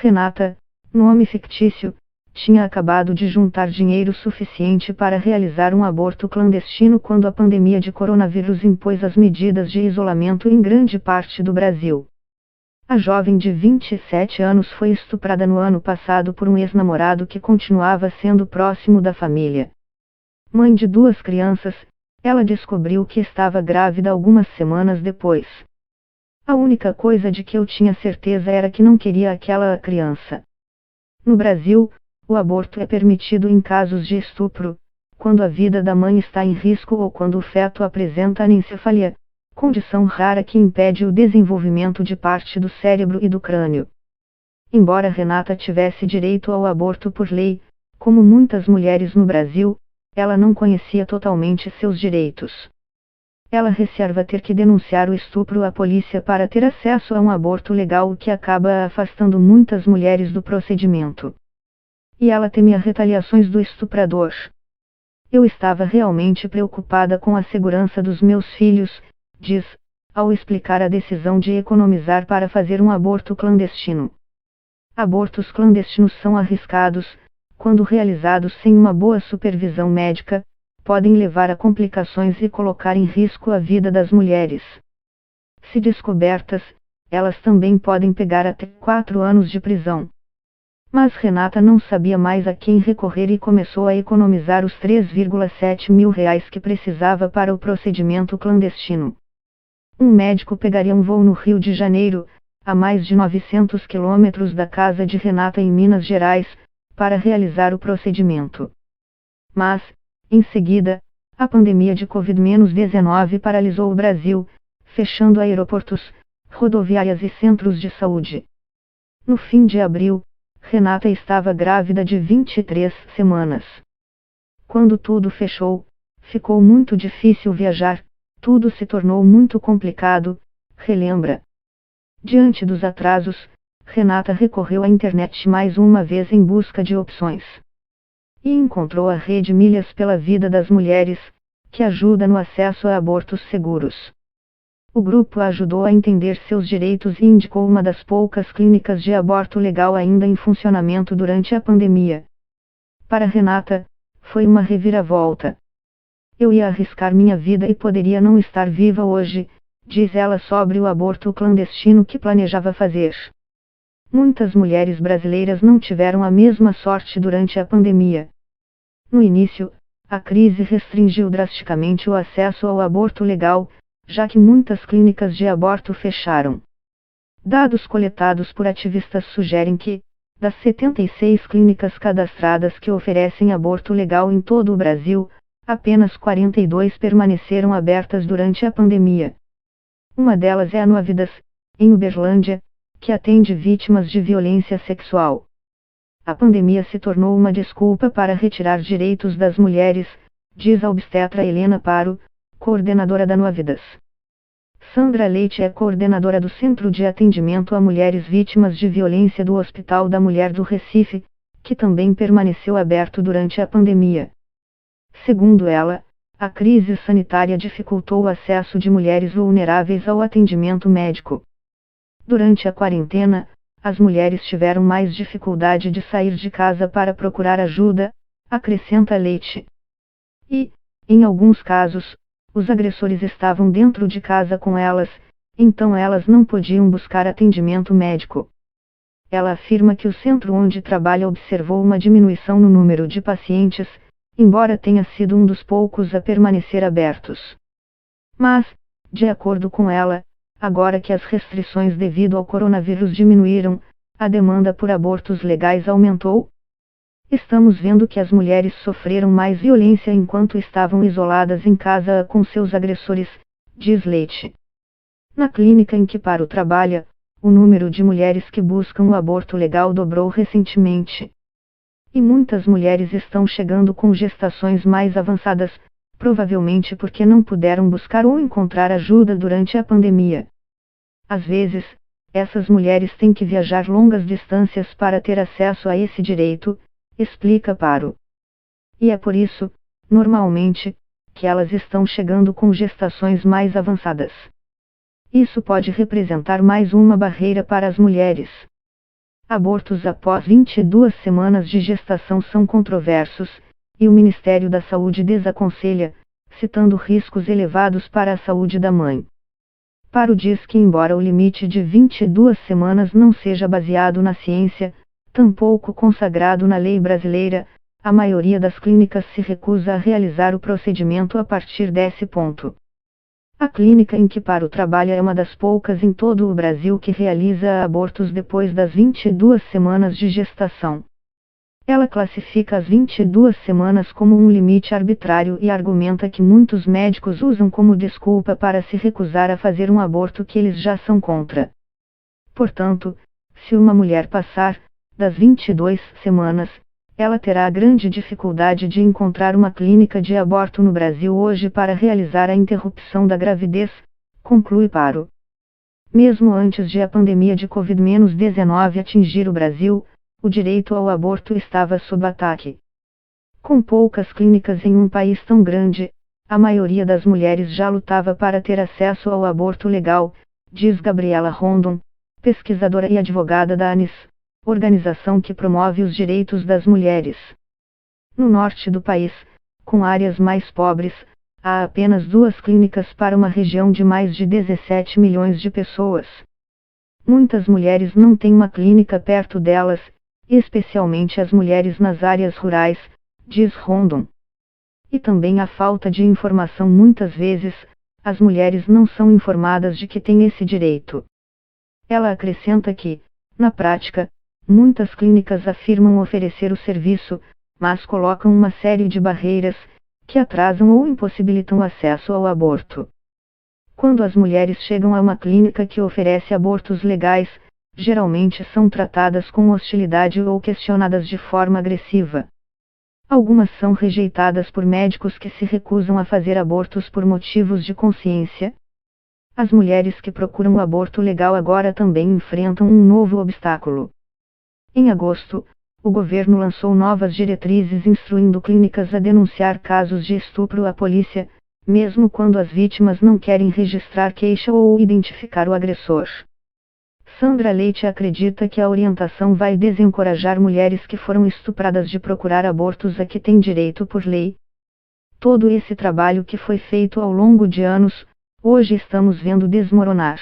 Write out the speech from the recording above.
Renata, nome fictício, tinha acabado de juntar dinheiro suficiente para realizar um aborto clandestino quando a pandemia de coronavírus impôs as medidas de isolamento em grande parte do Brasil. A jovem de 27 anos foi estuprada no ano passado por um ex-namorado que continuava sendo próximo da família. Mãe de 2 crianças, ela descobriu que estava grávida algumas semanas depois. A única coisa de que eu tinha certeza era que não queria aquela criança. No Brasil, o aborto é permitido em casos de estupro, quando a vida da mãe está em risco ou quando o feto apresenta anencefalia, condição rara que impede o desenvolvimento de parte do cérebro e do crânio. Embora Renata tivesse direito ao aborto por lei, como muitas mulheres no Brasil, ela não conhecia totalmente seus direitos. Ela receava ter que denunciar o estupro à polícia para ter acesso a um aborto legal, o que acaba afastando muitas mulheres do procedimento. E ela temia retaliações do estuprador. Eu estava realmente preocupada com a segurança dos meus filhos, diz, ao explicar a decisão de economizar para fazer um aborto clandestino. Abortos clandestinos são arriscados, quando realizados sem uma boa supervisão médica, podem levar a complicações e colocar em risco a vida das mulheres. Se descobertas, elas também podem pegar até 4 anos de prisão. Mas Renata não sabia mais a quem recorrer e começou a economizar os R$3,7 mil que precisava para o procedimento clandestino. Um médico pegaria um voo no Rio de Janeiro, a mais de 900 quilômetros da casa de Renata em Minas Gerais, para realizar o procedimento. Mas, em seguida, a pandemia de Covid-19 paralisou o Brasil, fechando aeroportos, rodoviárias e centros de saúde. No fim de abril, Renata estava grávida de 23 semanas. Quando tudo fechou, ficou muito difícil viajar, tudo se tornou muito complicado, relembra. Diante dos atrasos, Renata recorreu à internet mais uma vez em busca de opções. E encontrou a Rede Milhas pela Vida das Mulheres, que ajuda no acesso a abortos seguros. O grupo a ajudou a entender seus direitos e indicou uma das poucas clínicas de aborto legal ainda em funcionamento durante a pandemia. Para Renata, foi uma reviravolta. Eu ia arriscar minha vida e poderia não estar viva hoje, diz ela sobre o aborto clandestino que planejava fazer. Muitas mulheres brasileiras não tiveram a mesma sorte durante a pandemia. No início, a crise restringiu drasticamente o acesso ao aborto legal, já que muitas clínicas de aborto fecharam. Dados coletados por ativistas sugerem que, das 76 clínicas cadastradas que oferecem aborto legal em todo o Brasil, apenas 42 permaneceram abertas durante a pandemia. Uma delas é a Nuavidas, em Uberlândia, que atende vítimas de violência sexual. A pandemia se tornou uma desculpa para retirar direitos das mulheres, diz a obstetra Helena Paro, coordenadora da Nuavidas. Sandra Leite é coordenadora do Centro de Atendimento a Mulheres Vítimas de Violência do Hospital da Mulher do Recife, que também permaneceu aberto durante a pandemia. Segundo ela, a crise sanitária dificultou o acesso de mulheres vulneráveis ao atendimento médico. Durante a quarentena, as mulheres tiveram mais dificuldade de sair de casa para procurar ajuda, acrescenta Leite. E, em alguns casos, os agressores estavam dentro de casa com elas, então elas não podiam buscar atendimento médico. Ela afirma que o centro onde trabalha observou uma diminuição no número de pacientes, embora tenha sido um dos poucos a permanecer abertos. Mas, de acordo com ela, agora que as restrições devido ao coronavírus diminuíram, a demanda por abortos legais aumentou. Estamos vendo que as mulheres sofreram mais violência enquanto estavam isoladas em casa com seus agressores, diz Leite. Na clínica em que Paro trabalha, o número de mulheres que buscam o aborto legal dobrou recentemente. E muitas mulheres estão chegando com gestações mais avançadas, provavelmente porque não puderam buscar ou encontrar ajuda durante a pandemia. Às vezes, essas mulheres têm que viajar longas distâncias para ter acesso a esse direito, explica Paro. E é por isso, normalmente, que elas estão chegando com gestações mais avançadas. Isso pode representar mais uma barreira para as mulheres. Abortos após 22 semanas de gestação são controversos, e o Ministério da Saúde desaconselha, citando riscos elevados para a saúde da mãe. Paro diz que embora o limite de 22 semanas não seja baseado na ciência, tampouco consagrado na lei brasileira, a maioria das clínicas se recusa a realizar o procedimento a partir desse ponto. A clínica em que Paro trabalha é uma das poucas em todo o Brasil que realiza abortos depois das 22 semanas de gestação. Ela classifica as 22 semanas como um limite arbitrário e argumenta que muitos médicos usam como desculpa para se recusar a fazer um aborto que eles já são contra. Portanto, se uma mulher passar das 22 semanas, ela terá grande dificuldade de encontrar uma clínica de aborto no Brasil hoje para realizar a interrupção da gravidez, conclui Paro. Mesmo antes de a pandemia de Covid-19 atingir o Brasil, o direito ao aborto estava sob ataque. Com poucas clínicas em um país tão grande, a maioria das mulheres já lutava para ter acesso ao aborto legal, diz Gabriela Rondon, pesquisadora e advogada da ANIS, organização que promove os direitos das mulheres. No norte do país, com áreas mais pobres, há apenas 2 clínicas para uma região de mais de 17 milhões de pessoas. Muitas mulheres não têm uma clínica perto delas, especialmente as mulheres nas áreas rurais, diz Rondon. E também a falta de informação. Muitas vezes, as mulheres não são informadas de que têm esse direito. Ela acrescenta que, na prática, muitas clínicas afirmam oferecer o serviço, mas colocam uma série de barreiras, que atrasam ou impossibilitam acesso ao aborto. Quando as mulheres chegam a uma clínica que oferece abortos legais, geralmente são tratadas com hostilidade ou questionadas de forma agressiva. Algumas são rejeitadas por médicos que se recusam a fazer abortos por motivos de consciência. As mulheres que procuram o aborto legal agora também enfrentam um novo obstáculo. Em agosto, o governo lançou novas diretrizes instruindo clínicas a denunciar casos de estupro à polícia, mesmo quando as vítimas não querem registrar queixa ou identificar o agressor. Sandra Leite acredita que a orientação vai desencorajar mulheres que foram estupradas de procurar abortos a que têm direito por lei. Todo esse trabalho que foi feito ao longo de anos, hoje estamos vendo desmoronar.